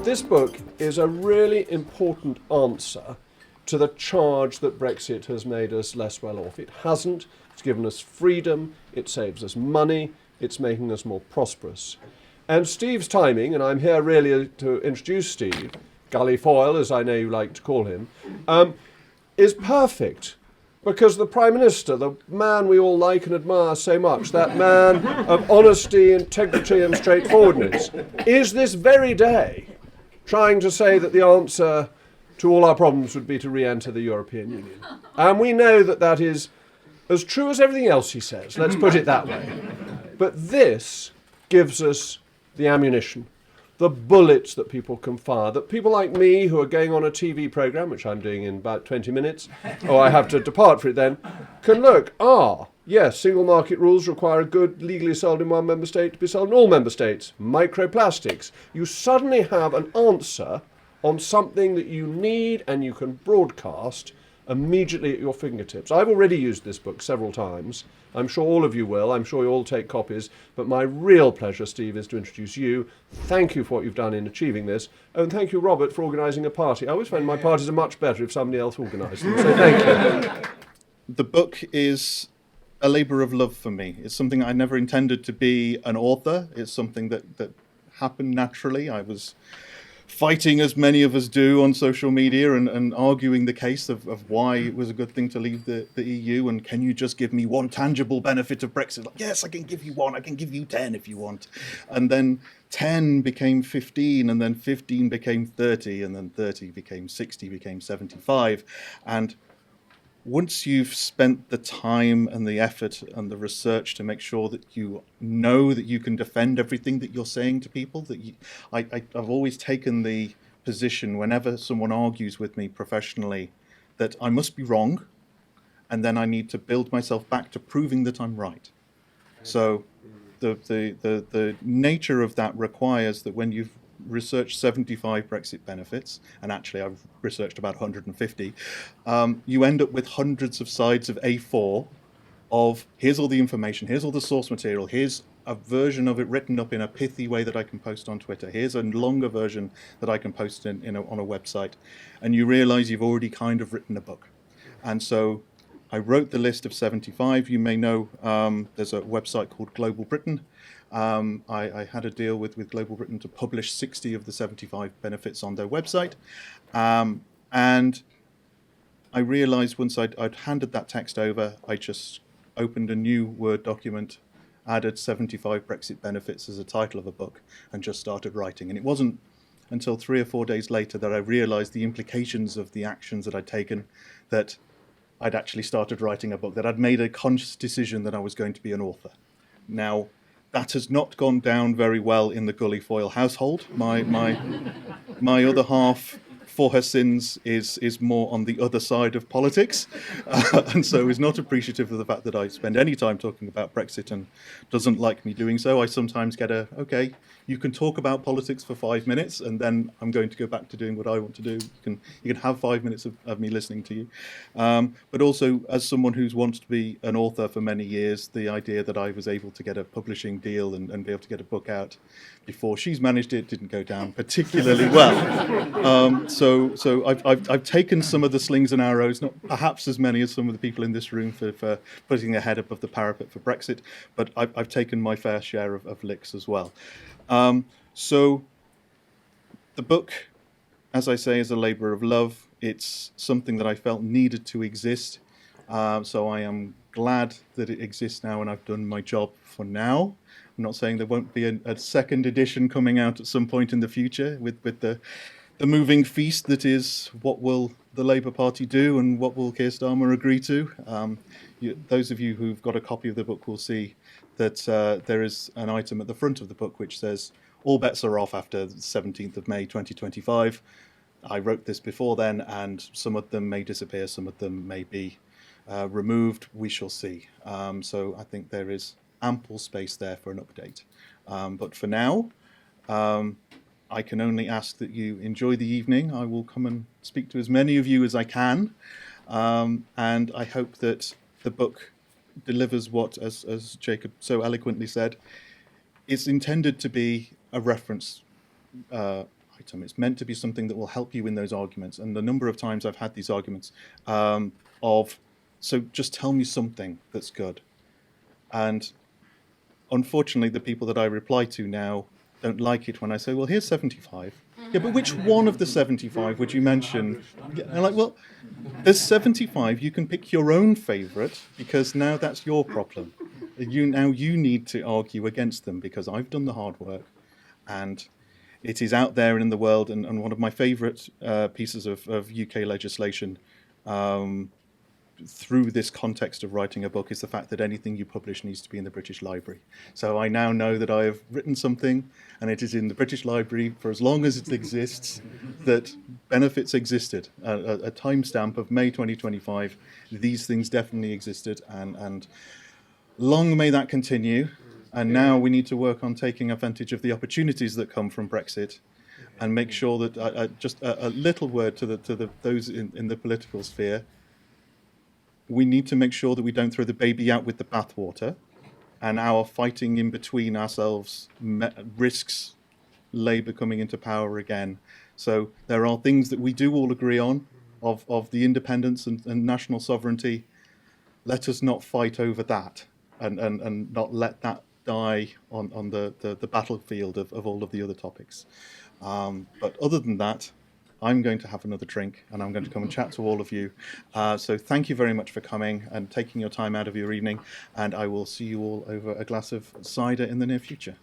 this book is a really important answer to the charge that Brexit has made us less well off. It hasn't. It's given us freedom, it saves us money, it's making us more prosperous. And Steve's timing, and I'm here really to introduce Steve, Gully Foyle, as I know you like to call him, is perfect. Because the Prime Minister, the man we all like and admire so much, that man of honesty, integrity and straightforwardness, is this very day trying to say that the answer to all our problems would be to re-enter the European Union. And we know that that is as true as everything else he says, let's put it that way. But this gives us the ammunition, the bullets that people can fire, that people like me who are going on a TV programme, which I'm doing in about 20 minutes, or I have to depart for it then, can look, yes, single market rules require a good legally sold in one member state to be sold in all member states. Microplastics. You suddenly have an answer on something that you need and you can broadcast immediately at your fingertips. I've already used this book several times. I'm sure all of you will. I'm sure you all take copies. But my real pleasure, Steve, is to introduce you. Thank you for what you've done in achieving this. Oh, and thank you, Robert, for organising a party. I always find my parties are much better if somebody else organised them. So thank you. The book is a labour of love for me. It's something I never intended to be an author. It's something that happened naturally. I was fighting, as many of us do, on social media and arguing the case of why it was a good thing to leave the EU, and can you just give me one tangible benefit of Brexit? Like, yes, I can give you one, I can give you 10 if you want. And then 10 became 15, and then 15 became 30, and then 30 became 60, became 75. And once you've spent the time and the effort and the research to make sure that you know that you can defend everything that you're saying to people, I've always taken the position whenever someone argues with me professionally that I must be wrong, and then I need to build myself back to proving that I'm right. So the nature of that requires that when you've researched 75 Brexit benefits, and actually I've researched about 150, you end up with hundreds of sides of A4 of here's all the information, here's all the source material, here's a version of it written up in a pithy way that I can post on Twitter, here's a longer version that I can post on a website, and you realise you've already kind of written a book. And so I wrote the list of 75. You may know there's a website called Global Britain. I had a deal with Global Britain to publish 60 of the 75 benefits on their website. And I realised once I'd handed that text over, I just opened a new Word document, added 75 Brexit benefits as a title of a book, and just started writing. And it wasn't until 3 or 4 days later that I realised the implications of the actions that I'd taken, that I'd actually started writing a book, that I'd made a conscious decision that I was going to be an author. Now, that has not gone down very well in the Gully Foyle household. My other half, for her sins, is more on the other side of politics, and so is not appreciative of the fact that I spend any time talking about Brexit and doesn't like me doing so. I sometimes get okay, you can talk about politics for 5 minutes, and then I'm going to go back to doing what I want to do. You can have 5 minutes of me listening to you. But also, as someone who's wanted to be an author for many years, the idea that I was able to get a publishing deal and be able to get a book out before she's managed it didn't go down particularly well. So I've taken some of the slings and arrows, not perhaps as many as some of the people in this room for putting their head above the parapet for Brexit, but I've taken my fair share of licks as well. So the book, as I say, is a labour of love. It's something that I felt needed to exist. So I am glad that it exists now, and I've done my job for now. I'm not saying there won't be a second edition coming out at some point in the future with the moving feast that is what will the Labour Party do and what will Keir Starmer agree to. Those of you who've got a copy of the book will see that there is an item at the front of the book which says all bets are off after the 17th of May 2025. I wrote this before then, and some of them may disappear, some of them may be removed. We shall see. So I think there is ample space there for an update. But for now, I can only ask that you enjoy the evening. I will come and speak to as many of you as I can. And I hope that the book delivers what, as Jacob so eloquently said, it's intended to be a reference. I item. It's meant to be something that will help you in those arguments. And the number of times I've had these arguments so just tell me something that's good. And unfortunately, the people that I reply to now don't like it when I say, well, here's 75. Yeah, but which one of the 75 would you mention? Yeah, and I'm like, well, there's 75. You can pick your own favourite, because now that's your problem. You need to argue against them, because I've done the hard work, and it is out there in the world. And one of my favourite pieces of UK legislation through this context of writing a book is the fact that anything you publish needs to be in the British Library. So I now know that I have written something and it is in the British Library for as long as it exists, that benefits existed. A timestamp of May 2025, these things definitely existed, and long may that continue. And now we need to work on taking advantage of the opportunities that come from Brexit, and make sure that just a little word to those in the political sphere. We need to make sure that we don't throw the baby out with the bathwater, and our fighting in between ourselves risks Labour coming into power again. So there are things that we do all agree on, of the independence and national sovereignty. Let us not fight over that, and not let that die on the battlefield of all of the other topics. But other than that, I'm going to have another drink, and I'm going to come and chat to all of you. So thank you very much for coming and taking your time out of your evening, and I will see you all over a glass of cider in the near future.